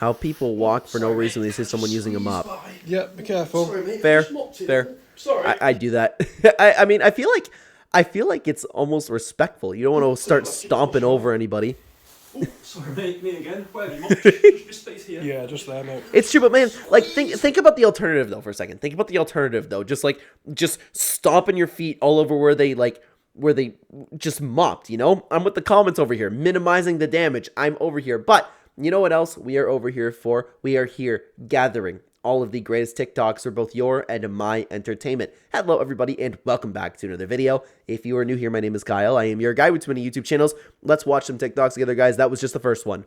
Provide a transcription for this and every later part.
How people walk for no reason when they see someone using a mop. Yeah, be careful. Sorry, mate. Fair, Just mopped it. fair. Sorry. I do that. I mean, I feel like it's almost respectful. You don't want to start stomping over anybody. Oh, sorry, mate. Me again. Where have you mopped? Just space here. Yeah, just there, mate. It's true, but man, like think about the alternative though for a second. Think about the alternative though. Just stomping your feet all over where they just mopped, you know? I'm with the comments over here, minimizing the damage. I'm over here. But you know what else we are over here for? We are here gathering all of the greatest TikToks for both your and my entertainment. Hello, everybody, and welcome back to another video. If you are new here, my name is Kyle. I am your guy with too many YouTube channels. Let's watch some TikToks together, guys. That was just the first one.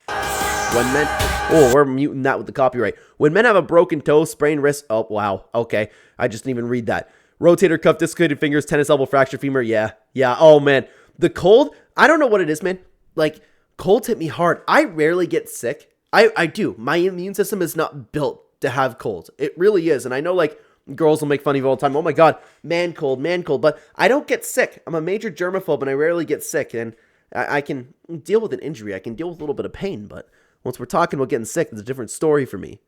When men... Oh, we're muting that with the copyright. When men have a broken toe, sprained wrist... Oh, wow. Okay. I just didn't even read that. Rotator cuff, dislocated fingers, tennis elbow, fractured femur. Yeah. Oh, man. The cold... I don't know what it is, man. Like... Colds hit me hard. I rarely get sick. I do. My immune system is not built to have colds. It really is. And I know, like, girls will make fun of you all the time. Oh, my God. Man cold. But I don't get sick. I'm a major germaphobe, and I rarely get sick. And I can deal with an injury. I can deal with a little bit of pain. But once we're talking about getting sick, it's a different story for me.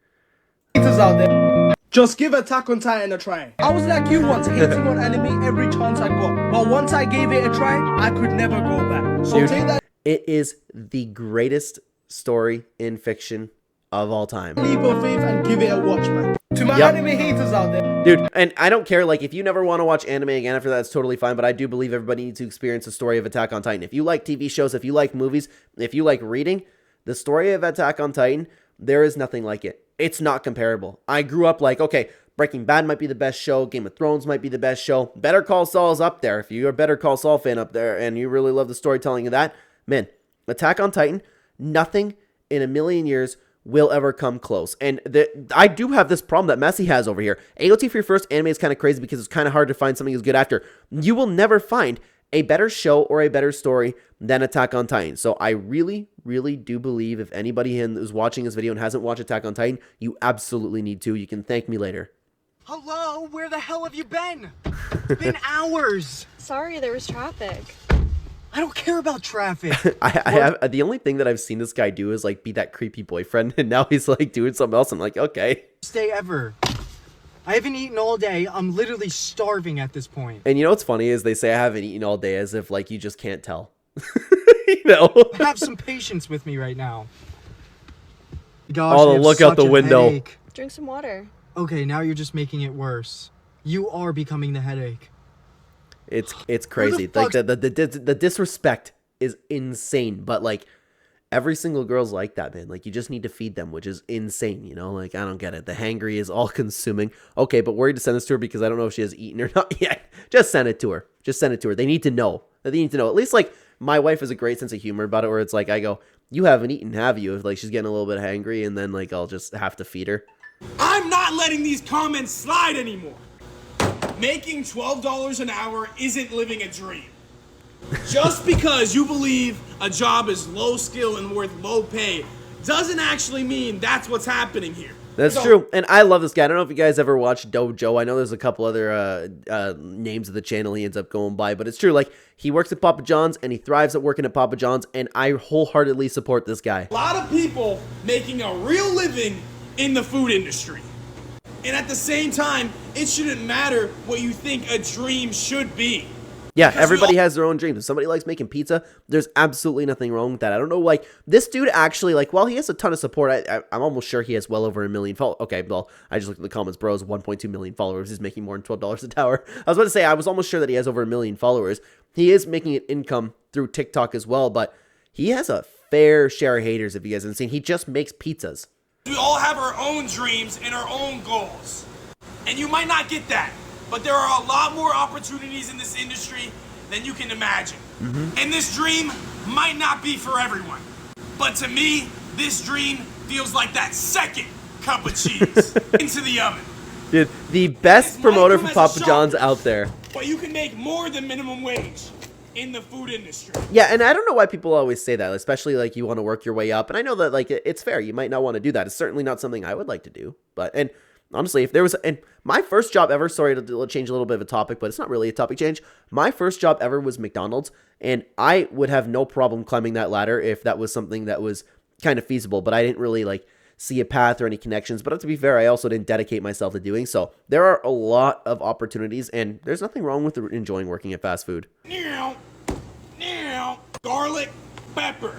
Out there. Just give Attack on Titan a try. I was like you once, hating on anime every chance I got. But once I gave it a try, I could never go back. So Dude, take that it is the greatest story in fiction of all time. leap of faith and give it a watch, man. To my anime haters out there. Dude, and I don't care, like, if you never want to watch anime again after that, it's totally fine, but I do believe everybody needs to experience the story of Attack on Titan. If you like TV shows, if you like movies, if you like reading, the story of Attack on Titan, there is nothing like it. It's not comparable. I grew up like, okay, Breaking Bad might be the best show, Game of Thrones might be the best show, Better Call Saul is up there. If you're a Better Call Saul fan up there and you really love the storytelling of that, man, Attack on Titan, nothing in a million years will ever come close. And I do have this problem that Messi has over here. AOT for your first anime is kind of crazy because it's kind of hard to find something as good after. You will never find a better show or a better story than Attack on Titan. So I really, really do believe if anybody who's watching this video and hasn't watched Attack on Titan, you absolutely need to. You can thank me later. Hello? Where the hell have you been? It's been hours. Sorry, there was traffic. I don't care about traffic. I have the only thing that I've seen this guy do is like be that creepy boyfriend, and now he's like doing something else. I'm like, okay. Stay ever. I haven't eaten all day. I'm literally starving at this point. And you know what's funny is they say I haven't eaten all day as if like you just can't tell. You know? Have some patience with me right now. Gosh, Oh, look out the window. Headache. Drink some water. Okay, now you're just making it worse. You are becoming the headache. It's crazy. Like the disrespect is insane. But like every single girl's like that, man. Like you just need to feed them, which is insane. You know, like I don't get it. The hangry is all consuming. Okay, but worried to send this to her because I don't know if she has eaten or not yet. Just send it to her. Just send it to her. They need to know. They need to know. At least like my wife has a great sense of humor about it, where it's like I go, "You haven't eaten, have you?" If like she's getting a little bit hangry, and then like I'll just have to feed her. I'm not letting these comments slide anymore. Making $12 an hour isn't living a dream. Just because you believe a job is low skill and worth low pay doesn't actually mean that's what's happening here. That's true, and I love this guy. I don't know if you guys ever watched Dojo. I know there's a couple other names of the channel he ends up going by, but it's true. Like, he works at Papa John's, and he thrives at working at Papa John's, and I wholeheartedly support this guy. A lot of people making a real living in the food industry. And at the same time, it shouldn't matter what you think a dream should be. Yeah, everybody has their own dreams. If somebody likes making pizza, there's absolutely nothing wrong with that. I don't know, like, this dude actually, like, while he has a ton of support, I'm almost sure he has well over 1 million followers. Okay, well, I just looked at the comments, bro, has 1.2 million followers. He's making more than $12 an hour. I was about to say, I was almost sure that he has over 1 million followers. He is making an income through TikTok as well, but he has a fair share of haters, if you guys haven't seen. He just makes pizzas. We all have our own dreams and our own goals. And you might not get that, but there are a lot more opportunities in this industry than you can imagine. And this dream might not be for everyone. But to me, this dream feels like that second cup of cheese into the oven. Dude, the best promoter for Papa John's out there. But you can make more than minimum wage in the food industry. Yeah, and I don't know why people always say that, especially like you want to work your way up. And I know that like it's fair. You might not want to do that. It's certainly not something I would like to do. But and honestly, if there was and my first job ever, sorry to change a little bit of a topic, but it's not really a topic change. My first job ever was McDonald's, and I would have no problem climbing that ladder if that was something that was kind of feasible, but I didn't really like see a path or any connections. But to be fair, I also didn't dedicate myself to doing so. There are a lot of opportunities, and there's nothing wrong with enjoying working at fast food. Garlic, pepper.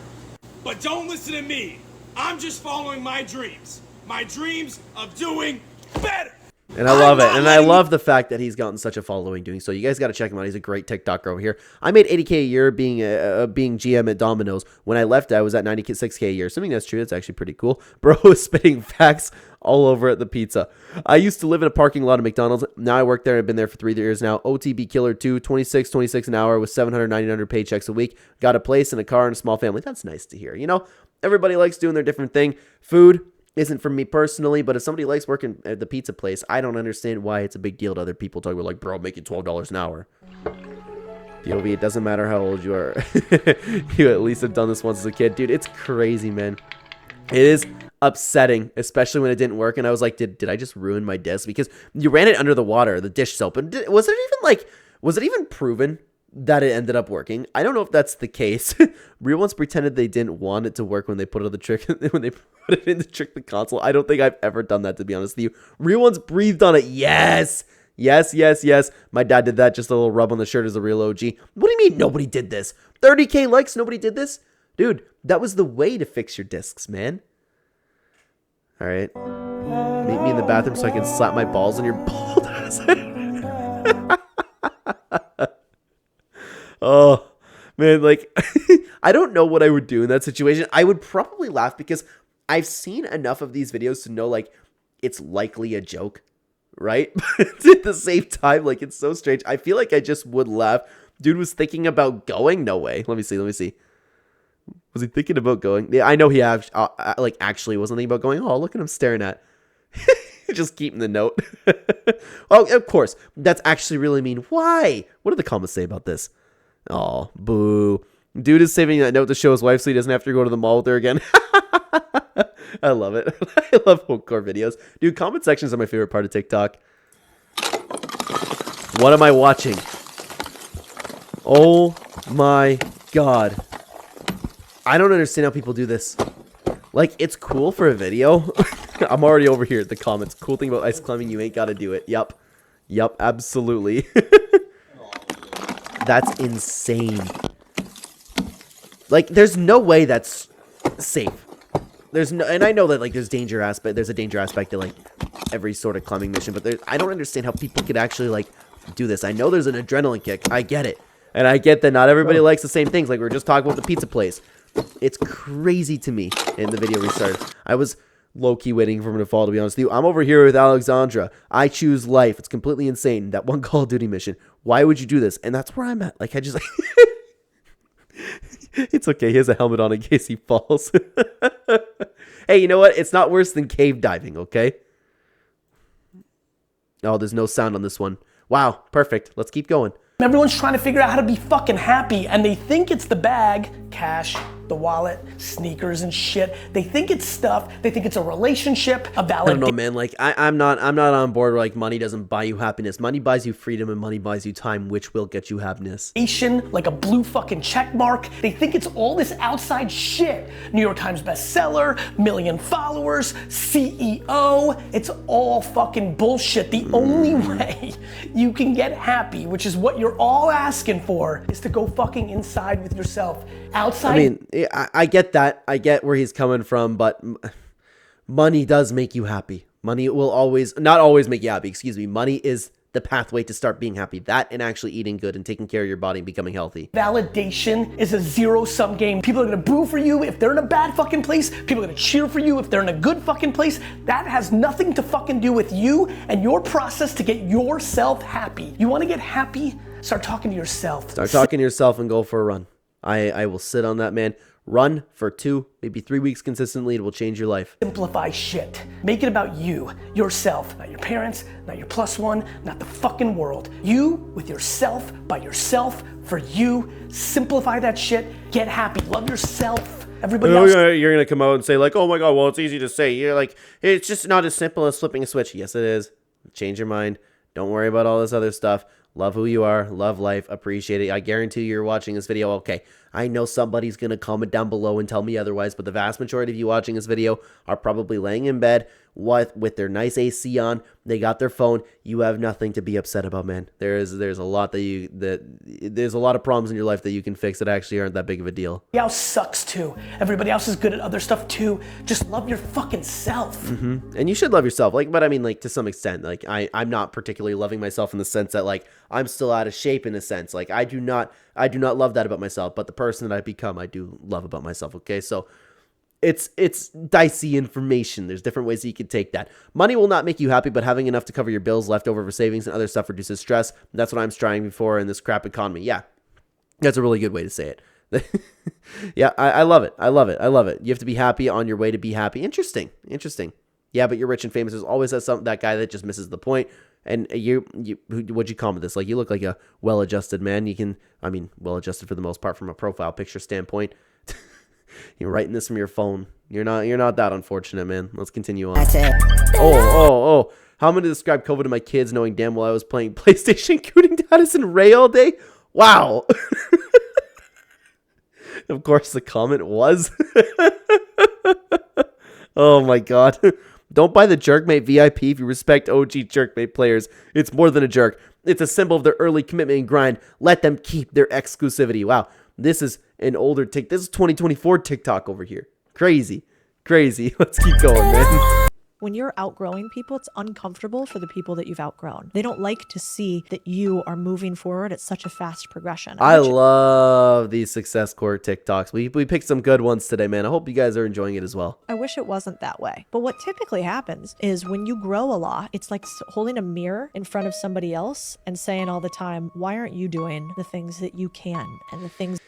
But don't listen to me. I'm just following my dreams. My dreams of doing better. And I love it. And I love the fact that he's gotten such a following doing so. You guys got to check him out. He's a great TikToker over here. I made $80K a year being GM at Domino's. When I left, I was at $96K a year. Assuming that's true, that's actually pretty cool. Bro is spitting facts all over at the pizza. I used to live in a parking lot of McDonald's. Now I work there. I've been there for 3 years now. OTB killer too. 26 an hour with 700, 900 paychecks a week. Got a place and a car and a small family. That's nice to hear. You know, everybody likes doing their different thing. Food isn't for me personally, but if somebody likes working at the pizza place, I don't understand why it's a big deal to other people talking about like, bro, making $12 an hour. POV, it doesn't matter how old you are. You at least have done this once as a kid. Dude, it's crazy, man. It is upsetting, especially when it didn't work. And I was like, did I just ruin my disc? Because you ran it under the water, the dish soap. And was it even proven that it ended up working? I don't know if that's the case. Real ones pretended they didn't want it to work when they put it on the trick when they put it in to trick the console. I don't think I've ever done that, to be honest with you. Real ones breathed on it. Yes. My dad did that. Just a little rub on the shirt as a real OG. What do you mean nobody did this? 30K likes, nobody did this? Dude, that was the way to fix your discs, man. All right. Meet me in the bathroom so I can slap my balls on your bald ass. Oh, man, like, I don't know what I would do in that situation. I would probably laugh because I've seen enough of these videos to know, like, it's likely a joke, right? But at the same time, like, it's so strange. I feel like I just would laugh. Dude was thinking about going? No way. Let me see. Was he thinking about going? Yeah, I know he actually wasn't thinking about going. Oh, look at him staring at. Just keeping the note. Oh, of course. That's actually really mean. Why? What do the comments say about this? Oh, boo. Dude is saving that note to show his wife so he doesn't have to go to the mall with her again. I love it. I love hardcore videos. Dude, comment sections are my favorite part of TikTok. What am I watching? Oh my god. I don't understand how people do this. Like, it's cool for a video. I'm already over here at the comments. Cool thing about ice climbing, you ain't got to do it. Yup, absolutely. That's insane. Like, there's no way that's safe. There's no, and I know that like there's a danger aspect to like every sort of climbing mission, but I don't understand how people could actually like do this. I know there's an adrenaline kick. I get it. And I get that not everybody likes the same things. Like we were just talking about the pizza place. It's crazy to me. And the video restarted. I was low-key waiting for him to fall, to be honest with you. I'm over here with Alexandra. I choose life. It's completely insane. That one Call of Duty mission. Why would you do this? And that's where I'm at. Like, I just... It's okay. He has a helmet on in case he falls. Hey, you know what? It's not worse than cave diving, okay? Oh, there's no sound on this one. Wow. Perfect. Let's keep going. Everyone's trying to figure out how to be fucking happy, and they think it's the bag, cash, the wallet, sneakers and shit. They think it's stuff. They think it's a relationship, a validation. I don't know, man. Like I'm not on board where, like, money doesn't buy you happiness. Money buys you freedom, and money buys you time, which will get you happiness. Like a blue fucking check mark. They think it's all this outside shit. New York Times bestseller, million followers, CEO. It's all fucking bullshit. The only way you can get happy, which is what you're all asking for, is to go fucking inside with yourself. Outside. I mean, I get that. I get where he's coming from, but money does make you happy. Money will not always make you happy. Excuse me. Money is the pathway to start being happy. That and actually eating good and taking care of your body and becoming healthy. Validation is a zero-sum game. People are gonna boo for you if they're in a bad fucking place. People are gonna cheer for you if they're in a good fucking place. That has nothing to fucking do with you and your process to get yourself happy. You wanna get happy? Start talking to yourself. Start talking to yourself and go for a run. I will sit on that, man. Run for 2, maybe 3 weeks consistently. It will change your life. Simplify shit. Make it about you, yourself, not your parents, not your plus one, not the fucking world. You with yourself, by yourself, for you. Simplify that shit. Get happy. Love yourself. Everybody else. You're going to come out and say like, oh my God, well, it's easy to say. You're like, it's just not as simple as flipping a switch. Yes, it is. Change your mind. Don't worry about all this other stuff. Love who you are. Love life. Appreciate it. I guarantee you're watching this video. Okay, I know somebody's going to comment down below and tell me otherwise, but the vast majority of you watching this video are probably laying in bed with their nice AC on. They got their phone. You have nothing to be upset about, man. There's a lot there's a lot of problems in your life that you can fix that actually aren't that big of a deal. Everybody else sucks too. Everybody else is good at other stuff too. Just love your fucking self. And you should love yourself, like, but I mean, like, to some extent, like, I'm not particularly loving myself in the sense that, like, I'm still out of shape in a sense. Like, I do not love that about myself, but the person that I've become, I do love about myself. Okay, so it's dicey information. There's different ways that you can take that. Money will not make you happy, but having enough to cover your bills, leftover for savings, and other stuff reduces stress. That's what I'm striving for in this crap economy. Yeah, that's a really good way to say it. Yeah, I love it. I love it. I love it. You have to be happy on your way to be happy. Interesting. Yeah, but you're rich and famous. There's always that guy that just misses the point. And what'd you comment this? Like, you look like a well-adjusted man. Well-adjusted for the most part from a profile picture standpoint. You're writing this from your phone. You're not that unfortunate, man. Let's continue on. That's it. Oh. How am I going to describe COVID to my kids knowing damn well I was playing PlayStation, cooting Addison Ray all day? Wow. Of course, the comment was. Oh my god. Don't buy the Jerkmate VIP if you respect OG Jerkmate players. It's more than a jerk. It's a symbol of their early commitment and grind. Let them keep their exclusivity. Wow. This is an older TikTok. This is 2024 TikTok over here. Crazy. Let's keep going, man. When you're outgrowing people, it's uncomfortable for the people that you've outgrown. They don't like to see that you are moving forward at such a fast progression. I love these success core TikToks. We picked some good ones today, man. I hope you guys are enjoying it as well. I wish it wasn't that way. But what typically happens is when you grow a lot, it's like holding a mirror in front of somebody else and saying all the time, why aren't you doing the things that you can and the things...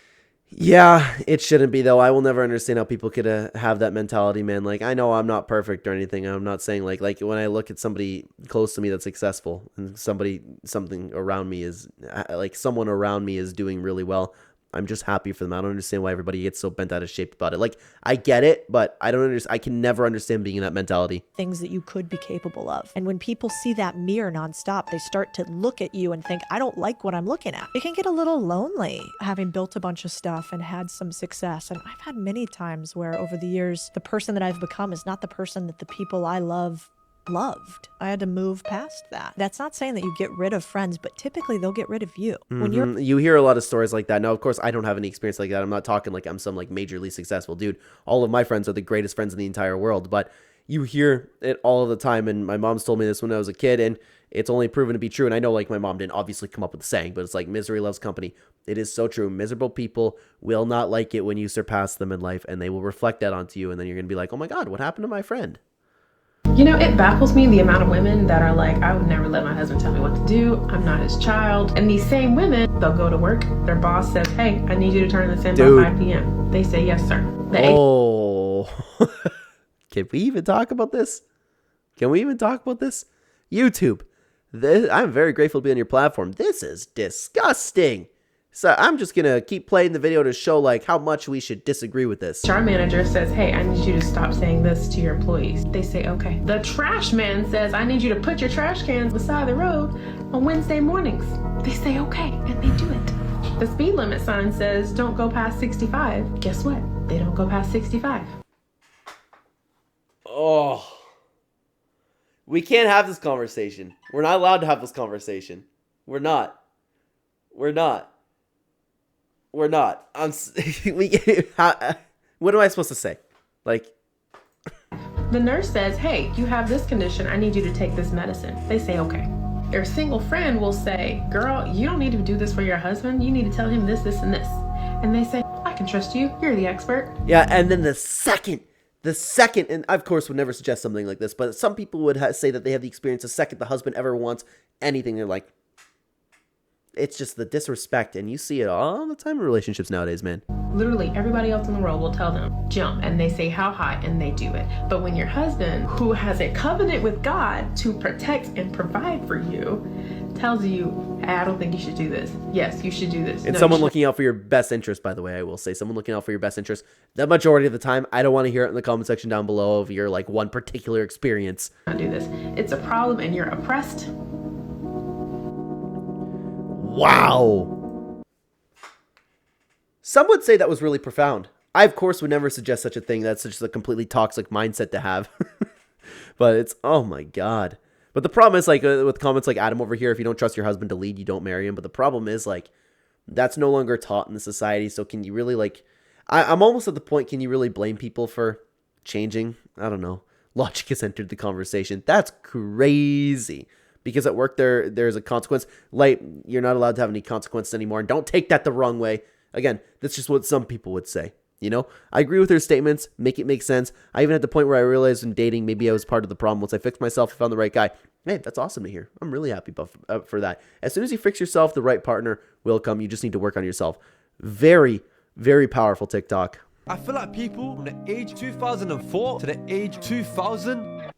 Yeah, it shouldn't be, though. I will never understand how people could have that mentality, man. Like, I know I'm not perfect or anything. I'm not saying, like when I look at somebody close to me that's successful and something around me is, like, someone around me is doing really well, I'm just happy for them. I don't understand why everybody gets so bent out of shape about it. Like, I get it, but I don't understand. I can never understand being in that mentality. Things that you could be capable of. And when people see that mirror nonstop, they start to look at you and think, I don't like what I'm looking at. It can get a little lonely having built a bunch of stuff and had some success. And I've had many times where over the years, the person that I've become is not the person that the people I loved. I had to move past that. That's not saying that you get rid of friends, but typically they'll get rid of you. When you hear a lot of stories like that. Now, of course, I don't have any experience like that. I'm not talking like I'm some like majorly successful dude. All of my friends are the greatest friends in the entire world, but you hear it all of the time. And my mom's told me this when I was a kid, and it's only proven to be true. And I know, like, my mom didn't obviously come up with the saying, but it's like misery loves company. It is so true. Miserable people will not like it when you surpass them in life, and they will reflect that onto you. And then you're going to be like, oh my God, what happened to my friend? You know, it baffles me the amount of women that are like, I would never let my husband tell me what to do. I'm not his child. And these same women, they'll go to work. Their boss says, hey, I need you to turn this in by 5 p.m. They say, yes, sir. Can we even talk about this? YouTube. I'm very grateful to be on your platform. This is disgusting. So I'm just going to keep playing the video to show like how much we should disagree with this. Our manager says, hey, I need you to stop saying this to your employees. They say, okay. The trash man says, I need you to put your trash cans beside the road on Wednesday mornings. They say, okay, and they do it. The speed limit sign says, don't go past 65. Guess what? They don't go past 65. Oh. We can't have this conversation. We're not allowed to have this conversation. We're not. What am I supposed to say? Like, the nurse says, hey, you have this condition. I need you to take this medicine. They say, okay. Their single friend will say, girl, you don't need to do this for your husband. You need to tell him this, this, and this. And they say, I can trust you. You're the expert. Yeah, and then the second, and I, of course, would never suggest something like this, but some people would say that they have the experience the second the husband ever wants anything. They're like, it's just the disrespect, and you see it all the time in relationships nowadays, man. Literally everybody else in the world will tell them, jump, and they say how high, and they do it. But when your husband, who has a covenant with God to protect and provide for you, tells you, hey, I don't think you should do this. Yes, you should do this. And no, someone looking out for your best interest, by the way, I will say, someone looking out for your best interest, the majority of the time, I don't want to hear it in the comment section down below of your, like, one particular experience. Not do this. It's a problem, and you're oppressed. Wow. Some would say that was really profound. I, of course, would never suggest such a thing. That's such a completely toxic mindset to have. But it's, oh my God. But the problem is, like, with comments like Adam over here, if you don't trust your husband to lead, you don't marry him. But the problem is, like, that's no longer taught in the society. So can you really, like, I'm almost at the point, can you really blame people for changing? I don't know. Logic has entered the conversation. That's crazy. Because at work, there's a consequence. Like, you're not allowed to have any consequences anymore. And don't take that the wrong way. Again, that's just what some people would say. You know, I agree with her statements. Make it make sense. I even had the point where I realized in dating, maybe I was part of the problem. Once I fixed myself, I found the right guy. Hey, that's awesome to hear. I'm really happy for that. As soon as you fix yourself, the right partner will come. You just need to work on yourself. Very, very powerful TikTok. I feel like people from the age 2004 to the age 2000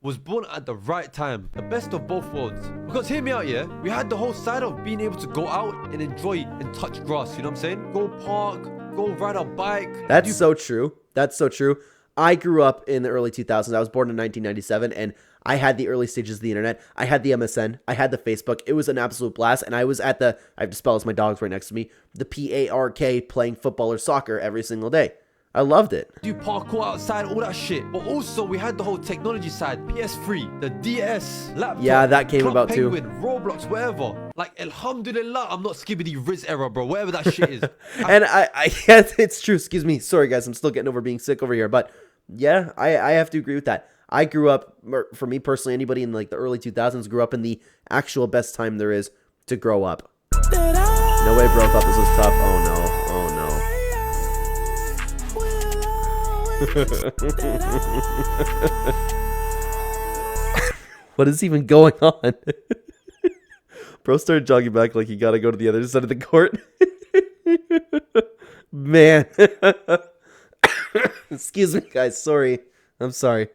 was born at the right time. The best of both worlds. Because hear me out, yeah? We had the whole side of being able to go out and enjoy and touch grass. You know what I'm saying? Go park. Go ride a bike. That's so true. That's so true. I grew up in the early 2000s. I was born in 1997, and I had the early stages of the internet. I had the MSN. I had the Facebook. It was an absolute blast, and I was at the, I have to spell this, my dog's right next to me, the PARK, playing football or soccer every single day. I loved it. Do parkour outside, all that shit. But also, we had the whole technology side. PS3, the DS, laptop. Yeah, that came about too. Roblox, whatever. Like, alhamdulillah, I'm not skibbity Riz era, bro. Whatever that shit is. And yeah, it's true. Excuse me. Sorry, guys. I'm still getting over being sick over here. But yeah, I have to agree with that. I grew up, for me personally, anybody in like the early 2000s grew up in the actual best time there is to grow up. No way, bro. Thought this was tough. Oh no. Oh no. What is even going on? Bro started jogging back like he gotta go to the other side of the court. Man. Excuse me, guys. Sorry. I'm sorry.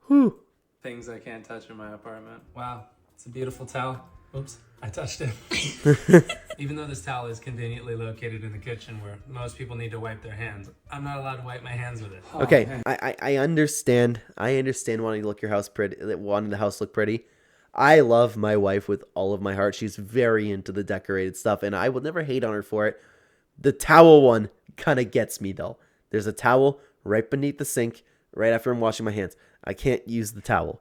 Whew. Things I can't touch in my apartment. Wow, it's a beautiful towel. Oops, I touched it. Even though this towel is conveniently located in the kitchen where most people need to wipe their hands, I'm not allowed to wipe my hands with it. Okay, I understand. I understand wanting to look your house pretty, wanting the house look pretty. I love my wife with all of my heart. She's very into the decorated stuff, and I will never hate on her for it. The towel one kind of gets me, though. There's a towel right beneath the sink, right after I'm washing my hands. I can't use the towel.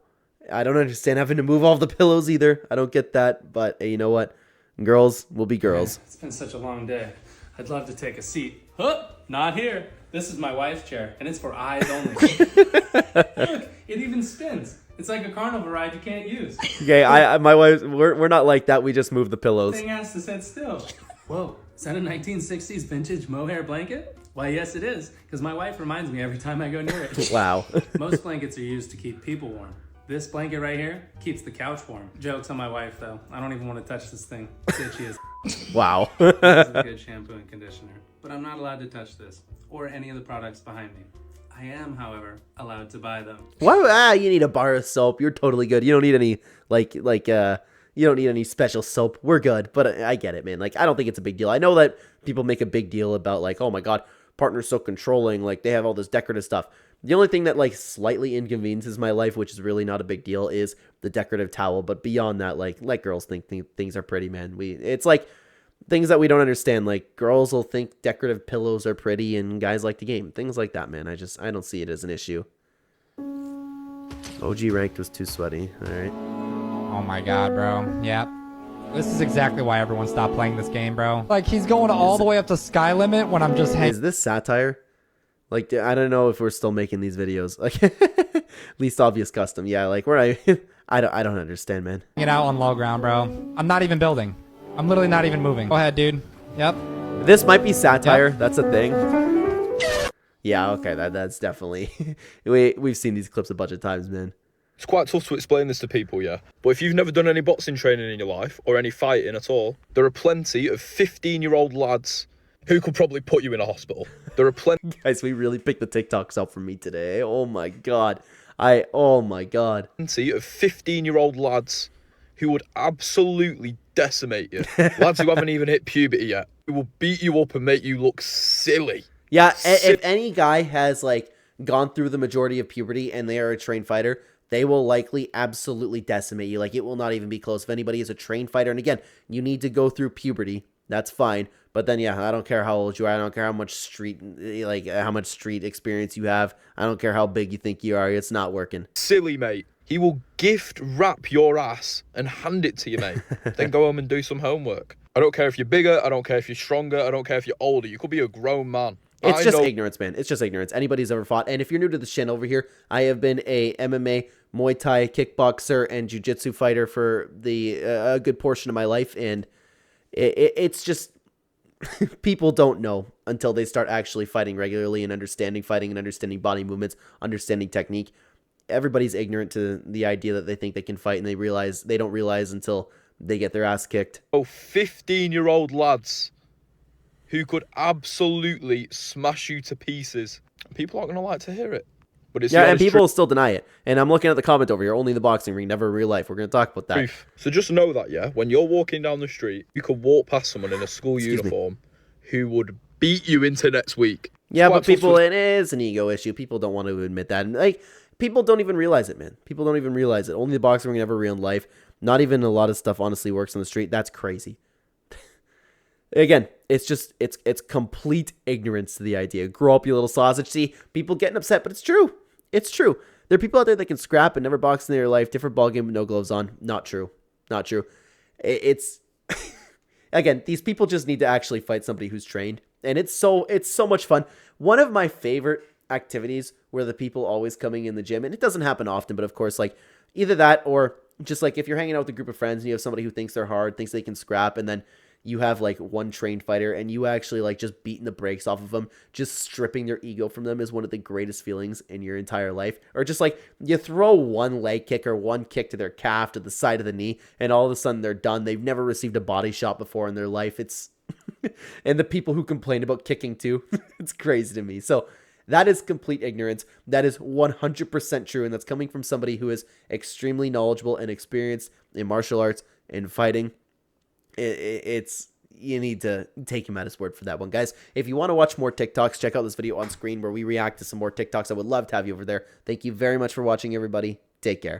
I don't understand having to move all the pillows either. I don't get that, but hey, you know what? Girls will be girls. It's been such a long day. I'd love to take a seat. Huh? Not here. This is my wife's chair, and it's for eyes only. Look, it even spins. It's like a carnival ride you can't use. Okay, my wife, we're not like that. We just move the pillows. The thing has to sit still. Whoa, is that a 1960s vintage mohair blanket? Why, yes it is, because my wife reminds me every time I go near it. Wow. Most blankets are used to keep people warm. This blanket right here keeps the couch warm. Joke's on my wife, though. I don't even want to touch this thing. It's itchy as wow. This is a good shampoo and conditioner. But I'm not allowed to touch this, or any of the products behind me. I am, however, allowed to buy them. Why? You need a bar of soap. You're totally good. You don't need any, you don't need any special soap. We're good. But I get it, man. Like, I don't think it's a big deal. I know that people make a big deal about, like, oh my God, partner's so controlling. Like, they have all this decorative stuff. The only thing that, like, slightly inconveniences my life, which is really not a big deal, is the decorative towel. But beyond that, like girls think things are pretty, man. It's like things that we don't understand. Like, girls will think decorative pillows are pretty, and guys like to game. Things like that, man. I don't see it as an issue. OG ranked was too sweaty. All right. Oh my God, bro. Yep. This is exactly why everyone stopped playing this game, bro. Like, he's going all the way up to sky limit when I'm just hanging. Is this satire? Like, I don't know if we're still making these videos. Like, least obvious custom. Yeah, like, I don't understand, man. Hanging out on low ground, bro. I'm not even building. I'm literally not even moving. Go ahead, dude. Yep. This might be satire. Yep. That's a thing. Yeah, okay, that's definitely... We've seen these clips a bunch of times, man. It's quite tough to explain this to people, yeah. But if you've never done any boxing training in your life, or any fighting at all, there are plenty of 15-year-old lads who could probably put you in a hospital. There are plenty... Guys, we really picked the TikToks up for me today. Oh my God. Oh my God. Plenty of 15-year-old lads who would absolutely decimate you. Lads who haven't even hit puberty yet. Who will beat you up and make you look silly. Yeah, if any guy has, like, gone through the majority of puberty and they are a trained fighter, they will likely absolutely decimate you. Like, it will not even be close. If anybody is a trained fighter, and again, you need to go through puberty, that's fine. But then, yeah, I don't care how old you are. I don't care how much street experience you have. I don't care how big you think you are. It's not working. Silly, mate. He will gift wrap your ass and hand it to you, mate. Then go home and do some homework. I don't care if you're bigger. I don't care if you're stronger. I don't care if you're older. You could be a grown man. It's just ignorance, man. It's just ignorance. Anybody's ever fought. And if you're new to the channel over here, I have been a MMA, Muay Thai, kickboxer, and jiu-jitsu fighter for a good portion of my life. And it's just... people don't know until they start actually fighting regularly and understanding fighting and understanding body movements, understanding technique. Everybody's ignorant to the idea that they think they can fight, and they don't realize until they get their ass kicked. Oh, 15-year-old lads who could absolutely smash you to pieces. People aren't going to like to hear it. But it's and people will still deny it. And I'm looking at the comment over here, only in the boxing ring, never in real life. We're going to talk about that. Truth. So just know that, yeah, when you're walking down the street, you could walk past someone in a school uniform who would beat you into next week. Yeah, but people, it is an ego issue. People don't want to admit that. And, like, people don't even realize it, man. People don't even realize it. Only the boxing ring, never real life. Not even a lot of stuff honestly works on the street. That's crazy. Again, it's just, it's complete ignorance to the idea. Grow up, you little sausage. See, people getting upset, but it's true. It's true. There are people out there that can scrap and never box in their life. Different ballgame with no gloves on. Not true. Not true. It's... Again, these people just need to actually fight somebody who's trained. And it's so much fun. One of my favorite activities were the people always coming in the gym. And it doesn't happen often, but of course, like, either that or just like if you're hanging out with a group of friends and you have somebody who thinks they're hard, thinks they can scrap, and then you have like one trained fighter and you actually like just beating the brakes off of them, just stripping their ego from them is one of the greatest feelings in your entire life. Or just like you throw one leg kick or one kick to their calf to the side of the knee and all of a sudden they're done. They've never received a body shot before in their life. It's and the people who complain about kicking too, it's crazy to me. So that is complete ignorance. That is 100% true. And that's coming from somebody who is extremely knowledgeable and experienced in martial arts and fighting. You need to take him at his word for that one, guys. If you want to watch more TikToks, check out this video on screen where we react to some more TikToks. I would love to have you over there. Thank you very much for watching, everybody. Take care.